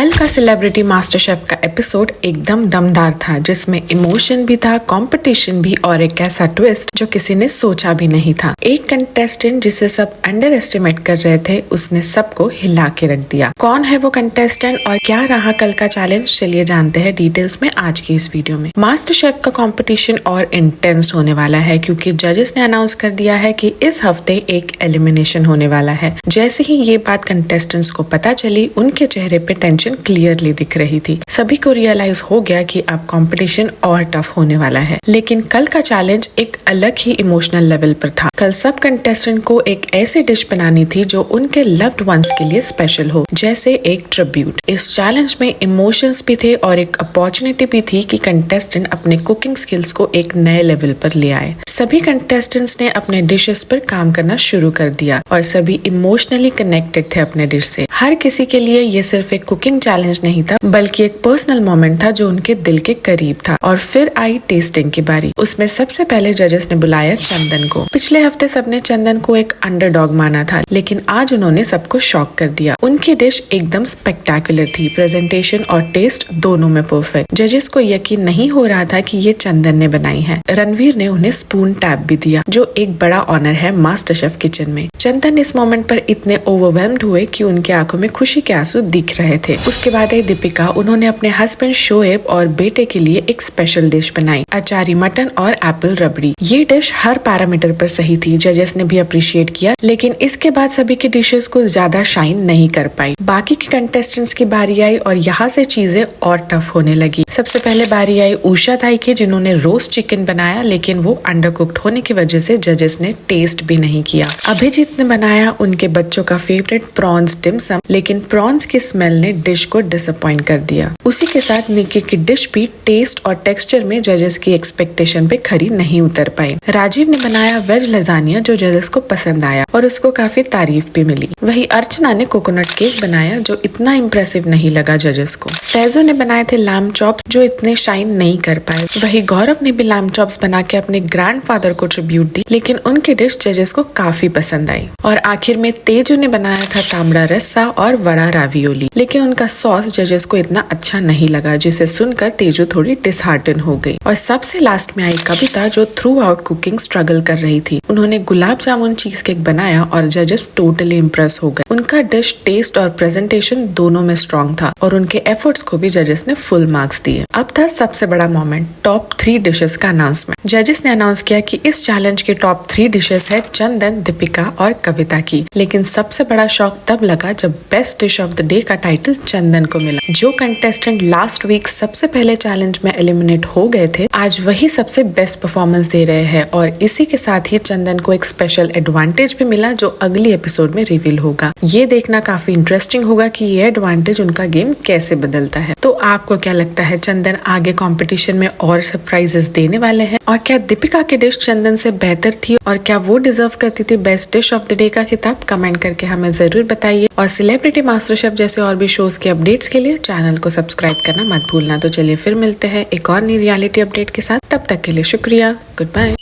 कल का celebrity master chef का एपिसोड एकदम दमदार था, जिसमें इमोशन भी था, कंपटीशन भी और एक ऐसा ट्विस्ट जो किसी ने सोचा भी नहीं था। एक कंटेस्टेंट जिसे सब अंडर एस्टिमेट कर रहे थे, उसने सबको हिला के रख दिया। कौन है वो कंटेस्टेंट और क्या रहा कल का चैलेंज, चलिए जानते हैं डिटेल्स में आज की इस वीडियो में। मास्टर शेफ का कंपटीशन और इंटेंस होने वाला है क्योंकि जजेस ने अनाउंस कर दिया है कि इस हफ्ते एक एलिमिनेशन होने वाला है। जैसे ही ये बात कंटेस्टेंट्स को पता चली, उनके चेहरे पे टेंशन क्लियरली दिख रही थी। सभी को रियलाइज हो गया कि अब कंपटीशन और टफ होने वाला है। लेकिन कल का चैलेंज एक अलग ही इमोशनल लेवल पर था। कल सब कंटेस्टेंट को एक ऐसी डिश बनानी थी जो उनके लव्ड वंस के लिए स्पेशल हो, जैसे एक ट्रिब्यूट। इस चैलेंज में इमोशंस भी थे और एक अपॉर्चुनिटी भी थी कि कंटेस्टेंट अपने कुकिंग स्किल्स को एक नए लेवल पर ले आए। सभी कंटेस्टेंट्स ने अपने डिशेस पर काम करना शुरू कर दिया और सभी इमोशनली कनेक्टेड थे अपने डिश से। हर किसी के लिए ये सिर्फ एक कुकिंग चैलेंज नहीं था, बल्कि एक पर्सनल मोमेंट था जो उनके दिल के करीब था। और फिर आई टेस्टिंग की बारी। उसमें सबसे पहले जजेस ने बुलाया चंदन को। पिछले हफ्ते सबने चंदन को एक अंडरडॉग माना था, लेकिन आज उन्होंने सबको शॉक कर दिया। उनकी डिश एकदम स्पेक्टेकुलर थी, प्रेजेंटेशन और टेस्ट दोनों में परफेक्ट। जजेस को यकीन नहीं हो रहा था कि ये चंदन ने बनाई है। रणवीर ने उन्हें स्पून टैप भी दिया, जो एक बड़ा ऑनर है मास्टर शेफ किचन में। चंदन इस मोमेंट पर इतने ओवरवेल्म्ड हुए कि उनकी आंखों में खुशी के आंसू दिख रहे थे। उसके बाद आई दीपिका। उन्होंने अपने हस्बैंड शोएब और बेटे के लिए एक स्पेशल डिश बनाई, अचारी मटन और एप्पल रबड़ी। ये डिश हर पैरामीटर पर सही थी। जजेस ने भी अप्रिशिएट किया, लेकिन इसके बाद सभी की डिशेस को ज्यादा शाइन नहीं कर पाई। बाकी के कंटेस्टेंट्स की बारी आई और यहाँ से चीजें और टफ होने लगी। सबसे पहले बारी आई उषा ताई की, जिन्होंने रोस्ट चिकन बनाया, लेकिन वो अंडर कुक्ड होने की वजह से जजेस ने टेस्ट भी नहीं किया। अभिजीत ने बनाया उनके बच्चों का फेवरेट प्रॉन्स डिमसम, लेकिन प्रॉन्स की स्मेल ने डिश को डिसअपॉइंट कर दिया। उसी के साथ निकी की डिश भी टेस्ट और टेक्सचर में जजेस की एक्सपेक्टेशन पे खरी नहीं उतर पाई। राजीव ने बनाया वेज लजानिया, जो जजेस को पसंद आया और उसको काफी तारीफ भी मिली। वही अर्चना ने कोकोनट केक बनाया, जो इतना इम्प्रेसिव नहीं लगा जजेस को। फैजो ने बनाए थे लैम्ब चॉप्स, जो इतने शाइन नहीं कर पाए। वही गौरव ने भी लैम्ब चॉप्स बना के अपने ग्रैंडफादर को ट्रिब्यूट दी, लेकिन उनकी डिश जजेस को काफी पसंद आई। और आखिर में तेजू ने बनाया था तांबड़ा रस्सा और वड़ा रावियोली, लेकिन उनका सॉस जजेस को इतना अच्छा नहीं लगा, जिसे सुनकर तेजू थोड़ी डिसहार्टन हो गई। और सबसे लास्ट में आई कविता, जो थ्रू आउट कुकिंग स्ट्रगल कर रही थी। उन्होंने गुलाब जामुन चीज केक बनाया और जजेस टोटली इम्प्रेस हो गए। उनका डिश टेस्ट और प्रेजेंटेशन दोनों में स्ट्रॉन्ग था और उनके एफर्ट्स को भी जजेस ने फुल मार्क्स दिए। अब था सबसे बड़ा मोमेंट, टॉप 3 डिशेस का अनाउंसमेंट। जजेस ने अनाउंस किया कि इस चैलेंज की टॉप 3 डिशेस है चंदन, दीपिका और कविता की। लेकिन सबसे बड़ा शॉक तब लगा जब best dish of the day का टाइटल चंदन को मिला। जो कंटेस्टेंट लास्ट वीक सबसे पहले चैलेंज में एलिमिनेट हो गए थे, आज वही सबसे बेस्ट परफॉर्मेंस दे रहे हैं। और इसी के साथ ही चंदन को एक स्पेशल एडवांटेज भी मिला, जो अगली एपिसोड में रिवील होगा। ये देखना काफी इंटरेस्टिंग होगा कि ये एडवांटेज उनका गेम कैसे बदलता है। तो आपको क्या लगता है, चंदन आगे कंपटीशन में और सरप्राइजेस देने वाले हैं? और क्या दीपिका की डिश चंदन से बेहतर थी और क्या वो डिजर्व करती थी best dish of the day का खिताब? कमेंट करके हमें जरूर बताइए। और सेलिब्रिटी मास्टर शेफ जैसे और भी शोज के अपडेट्स के लिए चैनल को सब्सक्राइब करना मत भूलना। तो चलिए फिर मिलते हैं एक और नई रियलिटी अपडेट के साथ। तब तक के लिए शुक्रिया, गुड बाय।